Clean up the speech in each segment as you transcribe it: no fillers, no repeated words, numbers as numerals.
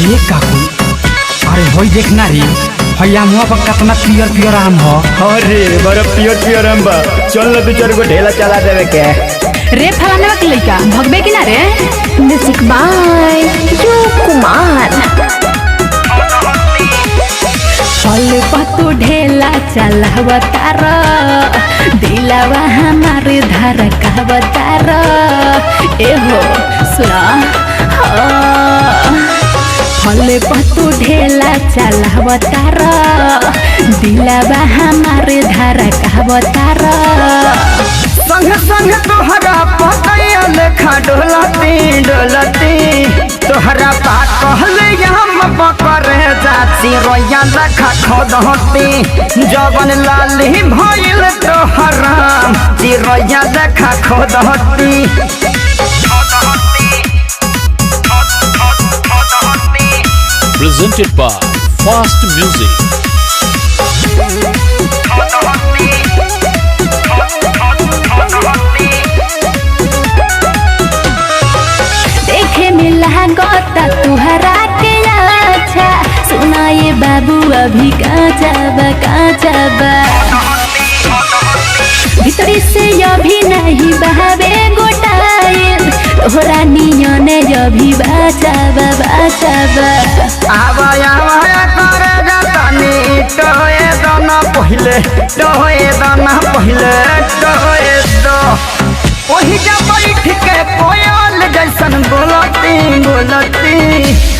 अरे काकू, अरे होई देखना रे, भैया मुँह पर कितना पियर पियर आम हो। अरे बड़ा पियर पियर आम बा, चल ना दो चार गो ढेला चला देवे के। रे फलाने के लइका भगबे कि ना रे। Music by U Kumar. फल पतु ढेला चलावतार, दिलावा हमारे धार कहवतार। एहो सुना फल पतु ढेला चलावतार, दिलावा हमारे धार कहवतार। संग संग तोहरा पतैया लेखा डोलती डोलती, तोहरा बात कहले हम पकड़े जाती रोया लेखा खोदती। जवन लाली भइल तोहरा चिरैया लेखा खोदती। Presented by Fast Music. देखे मिला गोता तुहरा के अच्छा, सुनाए बाबू अभी काचा बा भीतरी से अभी नहीं बहावे गोटाइल, तोहरा नियन अभी बाचा बा। आवाया करे जातानी टोए दाना पहिले, टोए दाना पहिले टोए दो। वही जब बैठ के कोयल जैसन बोलती,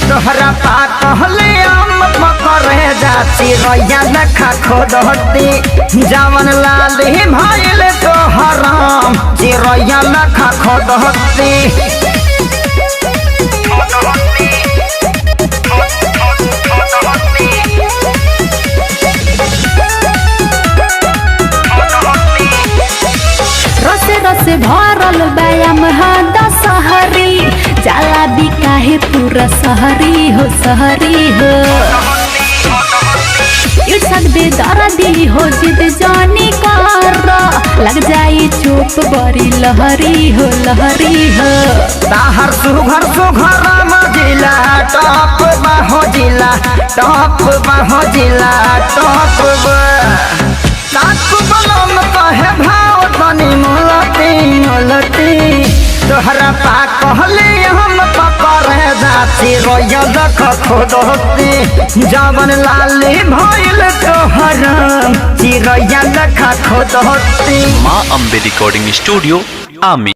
तोहरा पाक कहले हम पकड़े जाती रोया लेखा खोदती। जवन लाली भइल तोहरा चिरैया लेखा खोदती। रसे रसे भरल व्यायाम हद सहरी, जाला बिकाहे पूरा सहरी हो। इर्षद बेदर्दी हो जिद जानी कर, लग जाई चुप बड़ी लहरी हो। ताहर सुघर मजिला टॉप बाहो जिला, टॉप बाहो जिला टॉप काकू बलम कहे भाव तनी मोलती। तोहरा पा कहले हम पकड़े जाती रोया देख खोदती। जवन लाली भइल तोहरा चिरैया देख खोदती। माँ अम्बे रिकॉर्डिंग स्टूडियो आमी।